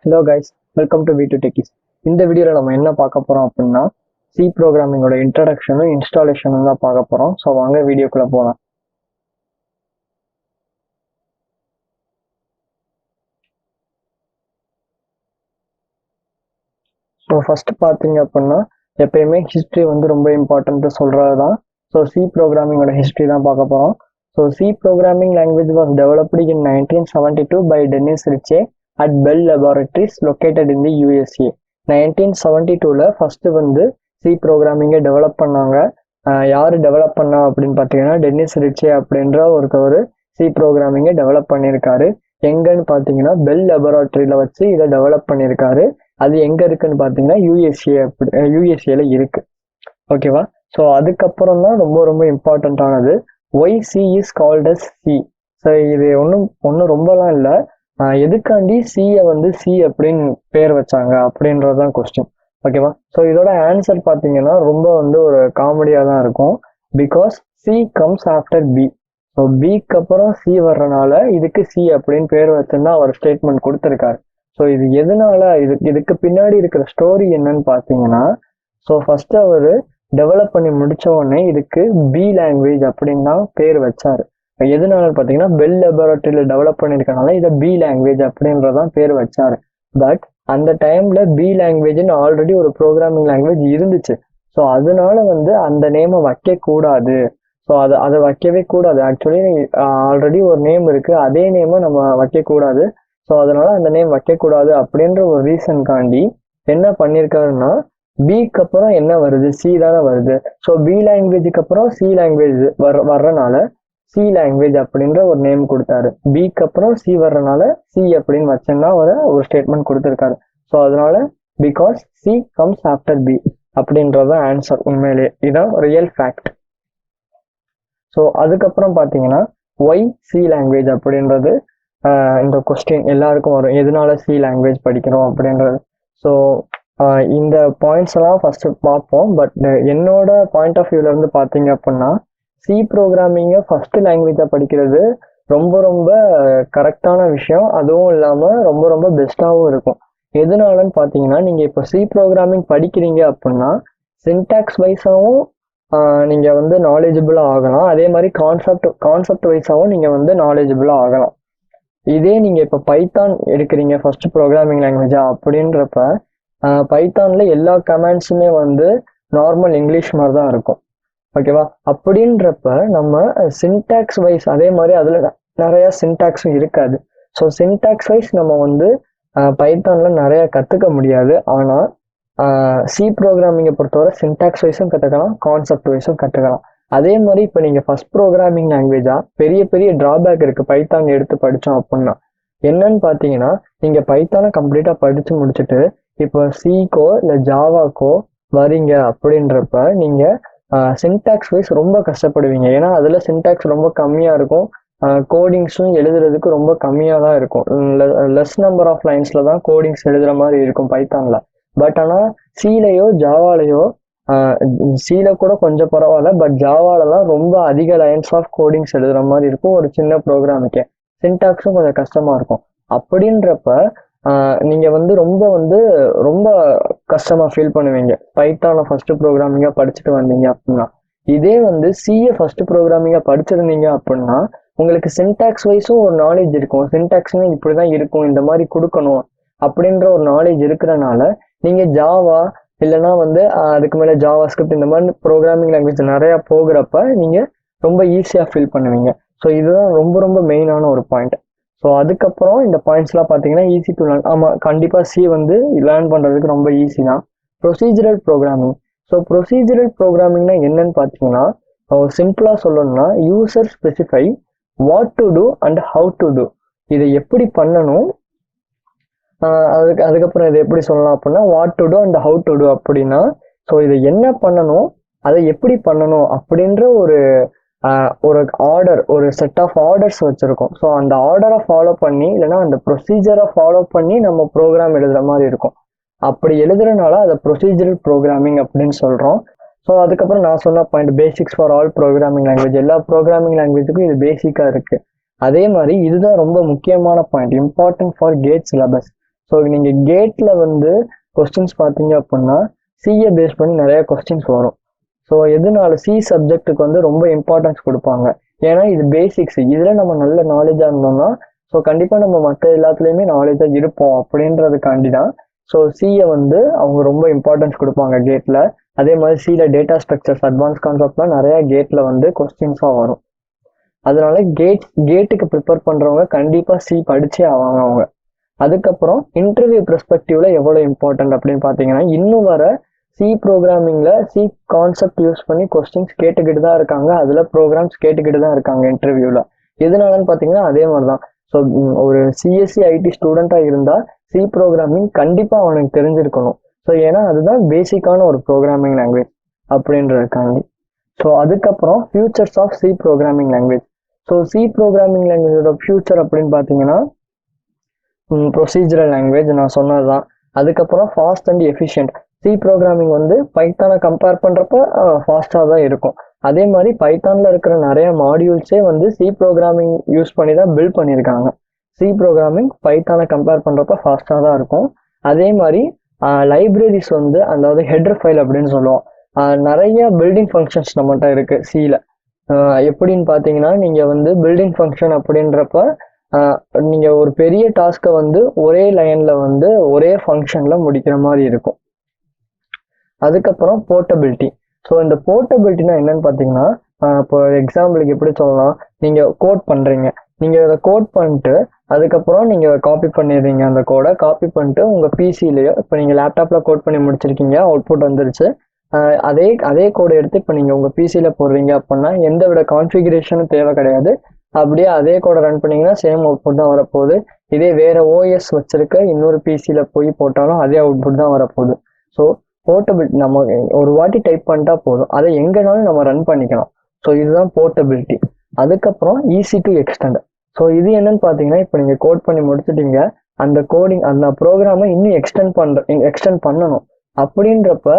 Hello guys, welcome to V2 Techies. இந்த வீடியோவில் நம்ம என்ன பார்க்க போகிறோம் அப்படின்னா சி ப்ரோக்ராமிங்கோட இன்ட்ரடக்ஷனும் இன்ஸ்டாலேஷனும் தான் பார்க்க போகிறோம். ஸோ வாங்க வீடியோக்குள்ளே போகலாம். ஸோ ஃபஸ்ட்டு பார்த்தீங்க அப்படின்னா எப்பயுமே ஹிஸ்ட்ரி வந்து ரொம்ப இம்பார்ட்டன்ட்டு சொல்கிறது தான். ஸோ சி ப்ரோக்ராமிங்கோட ஹிஸ்ட்ரி தான் பார்க்க போகிறோம். So C programming language was developed in 1972 by Dennis Ritchie at Bell Laboratories located in the USA. 1972 first வந்து சி ப்ரோக்ராமிங்கை டெவலப் பண்ணாங்க. யார் டெவலப் பண்ணா அப்படின்னு பார்த்தீங்கன்னா டென்னிஸ் ரிச்சே அப்படின்ற ஒருத்தவர் சி ப்ரோக்ராமிங்கை டெவலப் பண்ணியிருக்காரு. எங்கன்னு பார்த்தீங்கன்னா பெல் லெபராட்டரியில் வச்சு இதை டெவலப் பண்ணியிருக்காரு. அது எங்கே இருக்குன்னு பார்த்தீங்கன்னா யூஎஸ்ஏல இருக்கு. ஓகேவா? ஸோ அதுக்கப்புறம் தான் ரொம்ப ரொம்ப இம்பார்ட்டண்ட்டானது why C is called as C. So இது ஒன்றும் ரொம்பலாம் இல்லை. எதுக்காண்டி சியை வந்து சி அப்படின்னு பேர் வச்சாங்க அப்படின்றதான் கொஸ்டின். ஓகேவா? ஸோ இதோட ஆன்சர் பார்த்தீங்கன்னா ரொம்ப வந்து ஒரு காமெடியாக தான் இருக்கும். Because C comes after B. So பிக்கு அப்புறம் சி வர்றனால இதுக்கு சி அப்படின்னு பேர் வச்சுன்னா அவர் ஸ்டேட்மெண்ட் கொடுத்துருக்காரு. ஸோ இது எதனால இதுக்கு பின்னாடி இருக்கிற ஸ்டோரி என்னன்னு பார்த்தீங்கன்னா, ஸோ ஃபர்ஸ்ட் அவர் டெவலப் பண்ணி முடிச்ச உடனே இதுக்கு பி லாங்குவேஜ் அப்படின்னு தான் பேர் வச்சாரு. எதனால பார்த்தீங்கன்னா பெல் லெபராட்டரியில் டெவலப் பண்ணியிருக்கனால இதை பி லாங்குவேஜ் அப்படின்றதான் பேர் வச்சாரு. பட் அந்த டைம்ல பி லாங்குவேஜ்னு ஆல்ரெடி ஒரு ப்ரோக்ராமிங் லாங்குவேஜ் இருந்துச்சு. ஸோ அதனால வந்து அந்த நேமை வைக்கக்கூடாது. ஸோ அதை வைக்கவே கூடாது. ஆக்சுவலி ஆல்ரெடி ஒரு நேம் இருக்கு, அதே நேமை நம்ம வைக்கக்கூடாது. ஸோ அதனால அந்த நேம் வைக்கக்கூடாது அப்படின்ற ஒரு ரீசன்காண்டி என்ன பண்ணியிருக்காருன்னா பிக்கு அப்புறம் என்ன வருது, சி தானே வருது. ஸோ பி லாங்குவேஜுக்கு அப்புறம் சி லாங்குவேஜ் வர்றனால சி லாங்குவேஜ் அப்படின்ற ஒரு நேம் கொடுத்தாரு. பிக்கு அப்புறம் சி வர்றனால சி அப்படின்னு வச்சோன்னா ஒரு ஸ்டேட்மெண்ட் கொடுத்துருக்காரு. ஸோ அதனால because C comes after B அப்படின்றத ஆன்சர். உண்மையிலேயே இதான் ரியல் ஃபேக்ட். ஸோ அதுக்கப்புறம் பார்த்தீங்கன்னா ஒய் சி லாங்குவேஜ் அப்படின்றது இந்த கொஸ்டின் எல்லாருக்கும் வரும், எதனால சி லாங்குவேஜ் படிக்கிறோம் அப்படின்றது. ஸோ இந்த பாயிண்ட்ஸ் எல்லாம் ஃபர்ஸ்ட் பார்ப்போம். பட் என்னோட பாயிண்ட் ஆஃப் வியூல இருந்து பார்த்தீங்க அப்படின்னா சி ப்ரோக்ராமிங்கை ஃபர்ஸ்ட் லாங்குவேஜாக படிக்கிறது ரொம்ப ரொம்ப கரெக்டான விஷயம். அதுவும் இல்லாமல் ரொம்ப ரொம்ப பெஸ்ட்டாகவும் இருக்கும். எதனாலன்னு பார்த்தீங்கன்னா நீங்கள் இப்போ சி ப்ரோக்ராமிங் படிக்கிறீங்க அப்படின்னா சின்டாக்ஸ் வைஸாகவும் நீங்கள் வந்து நாலேஜபிளாக ஆகலாம். அதே மாதிரி கான்செப்ட் வைஸாகவும் நீங்கள் வந்து நாலேஜபிளாக ஆகலாம். இதே நீங்கள் இப்போ பைத்தான் எடுக்கிறீங்க ஃபர்ஸ்ட் ப்ரோக்ராமிங் லாங்குவேஜா அப்படின்றப்ப பைத்தானில் எல்லா கமாண்ட்ஸுமே வந்து நார்மல் இங்கிலீஷ் மாதிரி தான் இருக்கும். ஓகேவா? அப்படின்றப்ப நம்ம சின்டாக்ஸ் வைஸ் அதே மாதிரி அதில் நிறையா சின்டாக்ஸும் இருக்காது. ஸோ சின்டாக்ஸ் வைஸ் நம்ம வந்து பைத்தானில் நிறையா கற்றுக்க முடியாது. ஆனால் சி ப்ரோக்ராமிங்கை பொறுத்தவரை சின்டாக்ஸ் வைஸும் கற்றுக்கலாம், கான்செப்ட் வைஸும் கற்றுக்கலாம். அதே மாதிரி இப்போ நீங்கள் ஃபர்ஸ்ட் ப்ரோக்ராமிங் லாங்குவேஜா பெரிய பெரிய ட்ராபேக் இருக்குது பைத்தான் எடுத்து படித்தோம் அப்படின்னா. என்னன்னு பார்த்தீங்கன்னா நீங்கள் பைத்தானை கம்ப்ளீட்டாக படித்து முடிச்சுட்டு இப்போ சிக்கோ இல்லை ஜாவாக்கோ வரீங்க அப்படின்றப்ப நீங்கள் சின்டாக்ஸ் வைஸ் ரொம்ப கஷ்டப்படுவீங்க. ஏன்னா அதில் சின்டாக்ஸ் ரொம்ப கம்மியாக இருக்கும், கோடிங்ஸும் எழுதுறதுக்கு ரொம்ப கம்மியாக தான் இருக்கும். லெஸ் நம்பர் ஆஃப் லைன்ஸில் தான் கோடிங்ஸ் எழுதுகிற மாதிரி இருக்கும் பைத்தானில். பட் ஆனால் சிலையோ ஜாவாலையோ சில கூட கொஞ்சம் பரவாயில்ல, பட் ஜாவாலலாம் ரொம்ப அதிக லைன்ஸ் ஆஃப் கோடிங்ஸ் எழுதுகிற மாதிரி இருக்கும் ஒரு சின்ன ப்ரோக்ராமுக்கே. சின்டாக்ஸும் கொஞ்சம் கஷ்டமாக இருக்கும். அப்படின்றப்ப நீங்கள் வந்து ரொம்ப கஷ்டமாக ஃபீல் பண்ணுவீங்க பைத்தானை ஃபஸ்ட்டு ப்ரோக்ராமிங்காக படிச்சுட்டு வந்தீங்க அப்படின்னா. இதே வந்து சிஏ ஃபஸ்ட்டு ப்ரோக்ராமிங்காக படிச்சிருந்தீங்க அப்படின்னா உங்களுக்கு சின்டாக்ஸ் வைஸும் ஒரு நாலேஜ் இருக்கும். சின்டாக்ஸ்னு இப்படி தான் இருக்கும், இந்த மாதிரி கொடுக்கணும் அப்படின்ற ஒரு நாலேஜ் இருக்கிறனால நீங்கள் ஜாவா இல்லைனா வந்து அதுக்கு மேலே ஜாவா ஸ்கிரிப்ட் இந்த மாதிரி ப்ரோக்ராமிங் லாங்குவேஜ் நிறையா போகிறப்ப நீங்கள் ரொம்ப ஈஸியாக ஃபீல் பண்ணுவீங்க. ஸோ இதுதான் ரொம்ப ரொம்ப மெயினான ஒரு பாயிண்ட். ஸோ அதுக்கப்புறம் இந்த பாயிண்ட்ஸ்லாம் பார்த்தீங்கன்னா ஈஸி டு லேர்ன். ஆமாம், கண்டிப்பாக சி வந்து லேர்ன் பண்ணுறதுக்கு ரொம்ப ஈஸி தான். Procedural programming. ஸோ ப்ரொசீஜரல் ப்ரோக்ராமிங்னா என்னன்னு பார்த்தீங்கன்னா சிம்பிளாக சொல்லணும்னா user specify what to do and how to do. இதை எப்படி பண்ணணும், அதுக்கப்புறம் இதை எப்படி சொல்லலாம் அப்படின்னா what to do and how to do அப்படின்னா ஸோ இதை என்ன பண்ணணும் அதை எப்படி பண்ணணும் அப்படின்ற ஒரு ஆர்டர், ஒரு செட் ஆஃப் ஆர்டர்ஸ் வச்சுருக்கோம். ஸோ அந்த ஆர்டரை ஃபாலோ பண்ணி இல்லைன்னா அந்த ப்ரொசீஜரை ஃபாலோ பண்ணி நம்ம ப்ரோக்ராம் எழுதுகிற மாதிரி இருக்கும். அப்படி எழுதுறதுனால அதை ப்ரொசீஜரல் ப்ரோக்ராமிங் அப்படின்னு சொல்கிறோம். ஸோ அதுக்கப்புறம் நான் சொன்ன point basics for all programming language. எல்லா ப்ரோக்ராமிங் லாங்குவேஜுக்கும் இது பேசிக்காக இருக்குது. அதே மாதிரி இதுதான் ரொம்ப முக்கியமான point, important for GATE syllabus. So நீங்கள் கேட்டில் வந்து கொஸ்டின்ஸ் பார்த்தீங்க அப்படின்னா சிஏ பேஸ் பண்ணி நிறைய கொஸ்டின்ஸ் வரும். ஸோ எதனால சி சப்ஜெக்ட்டுக்கு வந்து ரொம்ப இம்பார்ட்டன்ஸ் கொடுப்பாங்க. ஏன்னா இது பேசிக்ஸ், இதில் நம்ம நல்ல நாலேஜாக இருந்தோம்னா ஸோ கண்டிப்பாக நம்ம மற்ற எல்லாத்துலேயுமே நாலேஜாக இருப்போம் அப்படின்றதுக்காண்டி தான் ஸோ சிஏ வந்து அவங்க ரொம்ப இம்பார்ட்டன்ஸ் கொடுப்பாங்க கேட்டில். அதே மாதிரி சியில் டேட்டா ஸ்ட்ரக்சர்ஸ், அட்வான்ஸ் கான்செப்ட்லாம் நிறையா கேட்டில் வந்து கொஸ்டின்ஸாக வரும். அதனால கேட்டுக்கு ப்ரிப்பேர் பண்ணுறவங்க கண்டிப்பாக சி படிச்சே ஆவாங்க அவங்க. அதுக்கப்புறம் இன்டர்வியூ பெர்ஸ்பெக்டிவ்ல எவ்வளோ இம்பார்ட்டன்ட் அப்படின்னு பார்த்தீங்கன்னா, இன்னும் வர சி ப்ரோக்ராமிங்ல சி கான்செப்ட் யூஸ் பண்ணி கொஸ்டின்ஸ் கேட்டுக்கிட்டு தான் இருக்காங்க, அதில் ப்ரோக்ராம்ஸ் கேட்டுக்கிட்டு தான் இருக்காங்க இன்டர்வியூவில். எதனாலன்னு பார்த்தீங்கன்னா அதே மாதிரி தான். ஸோ ஒரு சிஎஸ்சி ஐடி ஸ்டூடெண்ட்டாக இருந்தால் சி ப்ரோக்ராமிங் கண்டிப்பாக அவனுக்கு தெரிஞ்சிருக்கணும். ஸோ ஏன்னா அதுதான் பேசிக்கான ஒரு ப்ரோக்ராமிங் லாங்குவேஜ் அப்படின்றதுக்காண்டி. ஸோ அதுக்கப்புறம் features of C programming language. So C programming லாங்குவேஜோட ஃபியூச்சர் அப்படின்னு பார்த்தீங்கன்னா ப்ரொசீஜரல் லாங்குவேஜ் நான் சொன்னது தான். அதுக்கப்புறம் fast and efficient. C programming வந்து பைத்தானை கம்பேர் பண்ணுறப்ப ஃபாஸ்ட்டாக தான் இருக்கும். அதே மாதிரி பைத்தானில் இருக்கிற நிறைய மாடியூல்ஸே வந்து சி ப்ரோக்ராமிங் யூஸ் பண்ணி தான் பில்ட் பண்ணியிருக்காங்க. சி ப்ரோக்ராமிங் பைத்தானை கம்பேர் பண்ணுறப்ப ஃபாஸ்ட்டாக தான் இருக்கும். அதே மாதிரி லைப்ரரிஸ் வந்து அதாவது ஹெடர் ஃபைல் அப்படின்னு சொல்லுவோம். நிறைய பில்டிங் ஃபங்க்ஷன்ஸ் நம்மகிட்ட இருக்குது சியில். எப்படின்னு பார்த்தீங்கன்னா நீங்கள் வந்து பில்டிங் ஃபங்க்ஷன் அப்படின்றப்ப நீங்கள் ஒரு பெரிய டாஸ்க்கை வந்து ஒரே லைனில் வந்து ஒரே ஃபங்க்ஷனில் முடிக்கிற மாதிரி இருக்கும். அதுக்கப்புறம் போர்ட்டபிலிட்டி. ஸோ இந்த போர்ட்டபிலிட்டினா என்னன்னு பார்த்தீங்கன்னா, இப்போ எக்ஸாம்பிளுக்கு எப்படி சொல்லலாம், நீங்கள் கோட் பண்ணுறீங்க, நீங்கள் அதை கோட் பண்ணிட்டு அதுக்கப்புறம் நீங்கள் காப்பி பண்ணிடுறீங்க. அந்த கோடை காப்பி பண்ணிட்டு உங்கள் பிசிலேயோ, இப்போ நீங்கள் லேப்டாப்பில் கோட் பண்ணி முடிச்சிருக்கீங்க, அவுட்புட் வந்துருச்சு, அதே கோடை எடுத்து இப்போ நீங்கள் உங்கள் பிசியில் போடுறீங்க அப்படின்னா எந்த வித கான்ஃபிகரேஷனும் தேவை கிடையாது. அப்படியே அதே கோடை ரன் பண்ணிங்கன்னா சேம் அவுட்புட் தான் வரப்போகுது. இதே வேறு ஓஎஸ் வச்சிருக்க இன்னொரு பிசியில் போய் போட்டாலும் அதே அவுட்புட் தான் வரப்போகுது. ஸோ போர்ட்டபிலிட்டி நம்ம ஒரு வாட்டி டைப் பண்ணிட்டா போதும், அதை எங்கேனாலும் நம்ம ரன் பண்ணிக்கலாம். ஸோ இதுதான் போர்ட்டபிலிட்டி. அதுக்கப்புறம் ஈஸி டு எக்ஸ்டெண்ட். ஸோ இது என்னன்னு பார்த்தீங்கன்னா, இப்போ நீங்கள் கோட் பண்ணி முடிச்சுட்டீங்க, அந்த கோடிங் அந்த ப்ரோக்ராமை இன்னும் எக்ஸ்டெண்ட் பண்ணணும். அப்படின்றப்ப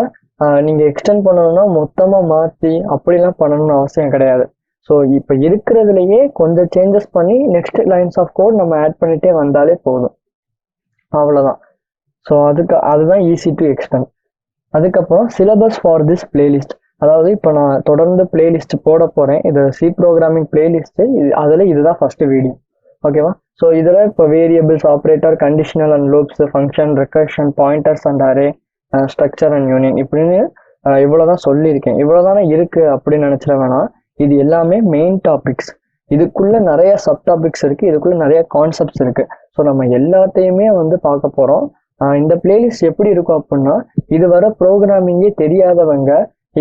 நீங்கள் எக்ஸ்டெண்ட் பண்ணணும்னா மொத்தமாக மாற்றி அப்படிலாம் பண்ணணும்னு அவசியம் கிடையாது. ஸோ இப்போ இருக்கிறதுலையே கொஞ்சம் சேஞ்சஸ் பண்ணி நெக்ஸ்ட் லைன்ஸ் ஆஃப் கோட் நம்ம ஆட் பண்ணிட்டே வந்தாலே போதும், அவ்வளோதான். ஸோ அதுதான் ஈஸி டு எக்ஸ்டெண்ட். அதுக்கப்புறம் சிலபஸ் ஃபார் திஸ் பிளேலிஸ்ட். அதாவது இப்போ நான் தொடர்ந்து பிளேலிஸ்ட் போட போகிறேன், இது சி ப்ரோக்ராமிங் பிளேலிஸ்ட்டு, அதில் இதுதான் ஃபஸ்ட்டு வீடியோ, ஓகேவா? ஸோ இதில் இப்போ variables, operator, conditional and loops, function, recursion, pointers and array, structure and union, இப்படின்னு இவ்வளோதான் சொல்லியிருக்கேன். இவ்வளோதானே இருக்குது அப்படின்னு நினச்சிட வேணாம். இது எல்லாமே மெயின் டாபிக்ஸ். இதுக்குள்ளே நிறைய சப் டாபிக்ஸ் இருக்குது, இதுக்குள்ளே நிறைய கான்செப்ட்ஸ் இருக்குது. ஸோ நம்ம எல்லாத்தையுமே வந்து பார்க்க போகிறோம். இந்த பிளேலிஸ்ட் எப்படி இருக்கும் அப்படின்னா, இதுவரை ப்ரோக்ராமிங்கே தெரியாதவங்க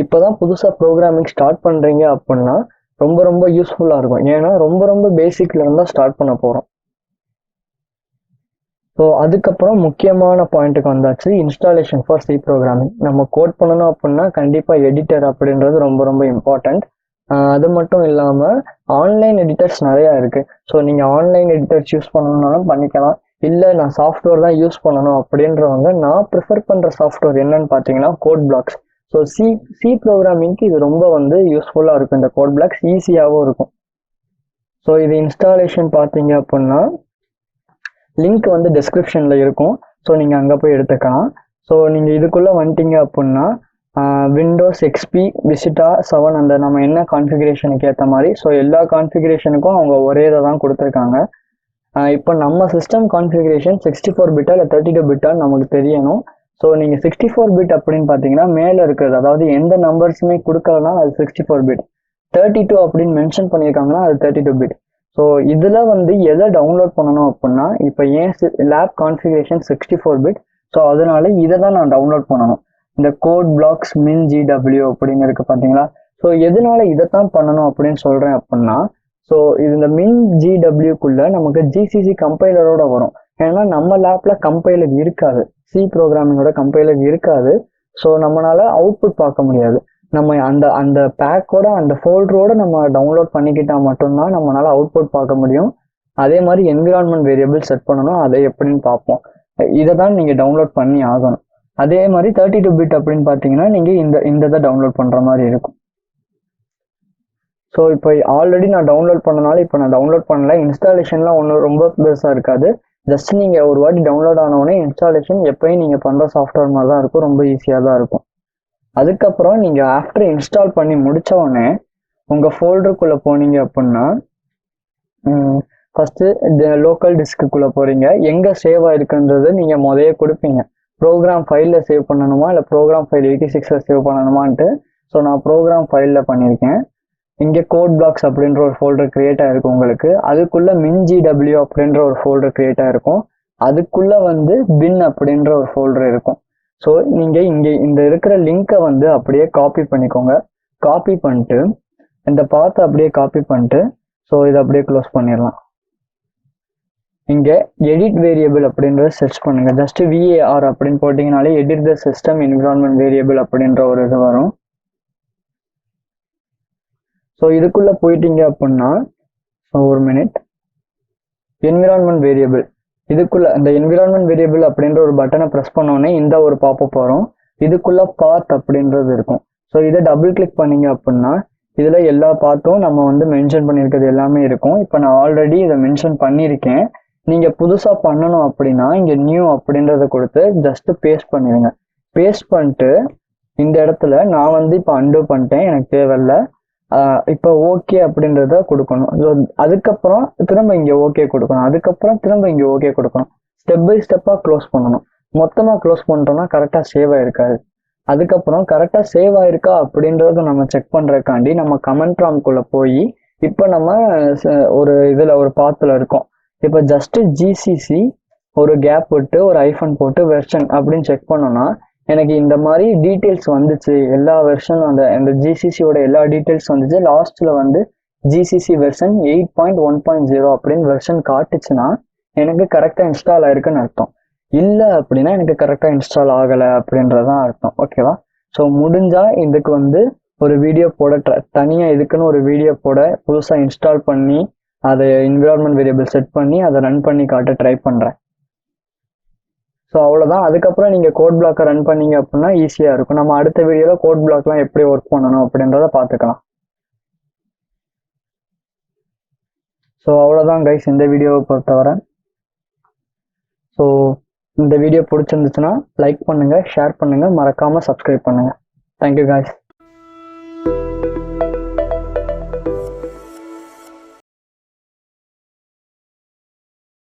இப்போதான் புதுசாக ப்ரோக்ராமிங் ஸ்டார்ட் பண்ணுறீங்க அப்படின்னா ரொம்ப ரொம்ப யூஸ்ஃபுல்லாக இருக்கும். ஏன்னா ரொம்ப ரொம்ப பேசிக்ல இருந்தால் ஸ்டார்ட் பண்ண போகிறோம். ஸோ அதுக்கப்புறம் முக்கியமான பாயிண்ட்டுக்கு வந்தாச்சு, இன்ஸ்டாலேஷன் ஃபார் சி ப்ரோக்ராமிங். நம்ம கோட் பண்ணணும் அப்படின்னா கண்டிப்பாக எடிட்டர் அப்படின்றது ரொம்ப ரொம்ப இம்பார்ட்டண்ட். அது மட்டும் இல்லாமல் ஆன்லைன் எடிட்டர்ஸ் நிறையா இருக்குது. ஸோ நீங்கள் ஆன்லைன் எடிட்டர்ஸ் யூஸ் பண்ணணுன்னாலும் பண்ணிக்கலாம். இல்லை நான் சாஃப்ட்வேர் தான் யூஸ் பண்ணணும் அப்படின்றவங்க நான் ப்ரிஃபர் பண்ணுற சாஃப்ட்வேர் என்னன்னு பார்த்தீங்கன்னா கோட் பிளாக்ஸ். ஸோ சி ப்ரோக்ராமிங்க்கு இது ரொம்ப வந்து யூஸ்ஃபுல்லாக இருக்கும். இந்த கோட் பிளாக்ஸ் ஈஸியாகவும் இருக்கும். ஸோ இது இன்ஸ்டாலேஷன் பார்த்தீங்க அப்படின்னா லிங்க் வந்து டிஸ்கிரிப்ஷனில் இருக்கும். ஸோ நீங்கள் அங்கே போய் எடுத்துக்கலாம். ஸோ நீங்கள் இதுக்குள்ளே வந்துட்டீங்க அப்படின்னா விண்டோஸ் எக்ஸ்பி விசிட்டா 7 அந்த நம்ம என்ன கான்ஃபிகரேஷனுக்கு ஏற்ற மாதிரி, ஸோ எல்லா கான்ஃபிகரேஷனுக்கும் அவங்க ஒரே இதை தான் கொடுத்துருக்காங்க. இப்போ நம்ம சிஸ்டம் கான்ஃபிகரேஷன் 64 பிட்டா இல்லை 32 பிட்டான்னு நமக்கு தெரியணும். ஸோ நீங்கள் 64 பிட் அப்படின்னு பார்த்தீங்கன்னா மேலே இருக்கிறது, அதாவது எந்த நம்பர்ஸுமே கொடுக்கலன்னா அது 64 பிட், 32 அப்படின்னு மென்ஷன் பண்ணியிருக்காங்கன்னா அது 32 பிட். ஸோ இதில் வந்து எதை டவுன்லோட் பண்ணணும் அப்படின்னா, இப்போ ஏன் லேப் கான்ஃபிகரேஷன் 64 பிட், ஸோ அதனால இதை தான் நான் டவுன்லோட் பண்ணணும். இந்த கோட் பிளாக்ஸ் மின் ஜிடபிள்யூ அப்படின்னு இருக்கு பார்த்தீங்களா. ஸோ எதனால இதைத்தான் பண்ணணும் அப்படின்னு சொல்கிறேன் அப்படின்னா, ஸோ இந்த மின் ஜிடபிள்யூக்குள்ள நமக்கு ஜிசிசி கம்பைலரோட வரும். ஏன்னா நம்ம லேப்ல கம்பைலர் இருக்காது, சி ப்ரோக்ராமிங்கோட கம்பைலர் இருக்காது. ஸோ நம்மளால அவுட்புட் பார்க்க முடியாது. நம்ம அந்த பேக்கோட அந்த ஃபோல்டரோட நம்ம டவுன்லோட் பண்ணிக்கிட்டா மட்டும்தான் நம்மளால அவுட்புட் பார்க்க முடியும். அதே மாதிரி என்விரான்மெண்ட் வேரியபிள் செட் பண்ணணும், அதை எப்படின்னு பார்ப்போம். இதை தான் நீங்கள் டவுன்லோட் பண்ணி ஆகணும். அதே மாதிரி 32 பிட் அப்படின்னு பார்த்தீங்கன்னா நீங்கள் இந்த இதை டவுன்லோட் பண்ணுற மாதிரி இருக்கும். ஸோ இப்போ ஆல்ரெடி நான் டவுன்லோட் பண்ணனால இப்போ நான் டவுன்லோட் பண்ணல, இன்ஸ்டாலேஷன்லாம் ஒன்றும் ரொம்ப பெருசாக இருக்காது. ஜஸ்ட் நீங்கள் ஒரு வாட்டி டவுன்லோட் ஆனவுடனே இன்ஸ்டாலேஷன் எப்பயும் நீங்கள் பண்ணுற சாஃப்ட்வேர் மாதிரி தான் இருக்கும், ரொம்ப ஈஸியாக தான் இருக்கும். அதுக்கப்புறம் நீங்கள் ஆஃப்டர் இன்ஸ்டால் பண்ணி முடித்த உடனே உங்கள் ஃபோல்டருக்குள்ளே போனீங்க அப்படின்னா ஃபஸ்ட்டு லோக்கல் டிஸ்க்குள்ளே போகிறீங்க. எங்கே சேவ் ஆகிருக்குன்றது நீங்கள் முதலே கொடுப்பீங்க. ப்ரோக்ராம் ஃபைலில் சேவ் பண்ணணுமா இல்லை ப்ரோக்ராம் ஃபைல் 86ல் சேவ் பண்ணணுமான்ட்டு. ஸோ நான் ப்ரோக்ராம் ஃபைலில் பண்ணியிருக்கேன். இங்கே கோட் பிளாக்ஸ் அப்படின்ற ஒரு ஃபோல்டர் கிரியேட் ஆகிருக்கும் உங்களுக்கு. அதுக்குள்ளே MinGW அப்படின்ற ஒரு ஃபோல்டர் கிரியேட் ஆகிருக்கும். அதுக்குள்ளே வந்து பின் அப்படின்ற ஒரு ஃபோல்டர் இருக்கும். ஸோ நீங்கள் இங்கே இந்த இருக்கிற லிங்கை வந்து அப்படியே காப்பி பண்ணிக்கோங்க. காப்பி பண்ணிட்டு இந்த பாத்தை அப்படியே காப்பி பண்ணிட்டு ஸோ இதை அப்படியே க்ளோஸ் பண்ணிடலாம். இங்கே எடிட் வேரியபிள் அப்படின்றத சர்ச் பண்ணுங்க. ஜஸ்ட் VAR அப்படின்னு போட்டிங்கனாலே edit the system environment variable அப்படின்ற ஒரு இது வரும். ஸோ இதுக்குள்ளே போயிட்டீங்க அப்படின்னா ஒரு மினிட், என்விரான்மெண்ட் வேரியபிள் இதுக்குள்ள இந்த என்விரான்மெண்ட் வேரியபிள் அப்படின்ற ஒரு பட்டனை ப்ரெஸ் பண்ணோடனே இந்த ஒரு பாப்பப் வரும். இதுக்குள்ள பாத் அப்படின்றது இருக்கும். ஸோ இதை டபுள் கிளிக் பண்ணீங்க அப்படின்னா இதில் எல்லா பாத்தும் நம்ம வந்து மென்ஷன் பண்ணியிருக்கிறது எல்லாமே இருக்கும். இப்போ நான் ஆல்ரெடி இதை மென்ஷன் பண்ணியிருக்கேன். நீங்கள் புதுசாக பண்ணணும் அப்படின்னா இங்கே நியூ அப்படின்றத கொடுத்து ஜஸ்ட் பேஸ்ட் பண்ணிடுங்க. பேஸ்ட் பண்ணிட்டு இந்த இடத்துல நான் வந்து இப்போ அன்டூ பண்ணிட்டேன், எனக்கு தேவையில்லை. இப்போ ஓகே அப்படின்றத கொடுக்கணும். ஸோ அதுக்கப்புறம் திரும்ப இங்கே ஓகே கொடுக்கணும். அதுக்கப்புறம் திரும்ப இங்கே ஓகே கொடுக்கணும். ஸ்டெப் பை ஸ்டெப்பாக க்ளோஸ் பண்ணணும். மொத்தமாக க்ளோஸ் பண்ணிட்டோம்னா கரெக்டாக சேவ் ஆகிருக்காது. அதுக்கப்புறம் கரெக்டாக சேவ் ஆயிருக்கா அப்படின்றத நம்ம செக் பண்ணுறதுக்காண்டி நம்ம கமெண்ட் ப்ராம்ப்ட்குள்ளே போய் இப்போ நம்ம ஒரு இதில் ஒரு பாத்தில் இருக்கோம். இப்போ ஜஸ்ட்டு GCC ஒரு கேப் விட்டு ஒரு ஐஃபன் போட்டு வெர்ஷன் அப்படின்னு செக் பண்ணோன்னா எனக்கு இந்த மாதிரி டீட்டெயில்ஸ் வந்துச்சு. எல்லா வெர்ஷனும் அந்த GCCயோட எல்லா டீட்டெயில்ஸ் வந்துச்சு. லாஸ்ட்டில் வந்து GCC வெர்ஷன் 8.1.0 அப்படின்னு வெர்ஷன் காட்டுச்சுன்னா எனக்கு கரெக்டாக இன்ஸ்டால் ஆயிருக்குன்னு அர்த்தம். இல்லை அப்படின்னா எனக்கு கரெக்டாக இன்ஸ்டால் ஆகலை அப்படின்றதான் அர்த்தம். ஓகேவா? ஸோ முடிஞ்சால் இதுக்கு வந்து ஒரு வீடியோ போட தனியாக இதுக்குன்னு ஒரு வீடியோ போட புதுசாக இன்ஸ்டால் பண்ணி அதை என்விரான்மெண்ட் வேரியபிள் செட் பண்ணி அதை ரன் பண்ணி காட்ட ட்ரை பண்ணுறேன். ஸோ அவ்வளோதான். அதுக்கப்புறம் நீங்கள் கோட் பிளாக்கை ரன் பண்ணீங்க அப்படின்னா ஈஸியாக இருக்கும். நம்ம அடுத்த வீடியோவில் கோட் பிளாக்லாம் எப்படி ஒர்க் பண்ணணும் அப்படின்றத பார்த்துக்கலாம். ஸோ அவ்வளோதான் கைஸ் இந்த வீடியோவை பொறுத்தவரை. ஸோ இந்த வீடியோ பிடிச்சிருந்துச்சுன்னா லைக் பண்ணுங்கள், ஷேர் பண்ணுங்கள், மறக்காமல் சப்ஸ்கிரைப் பண்ணுங்கள். Thank you guys.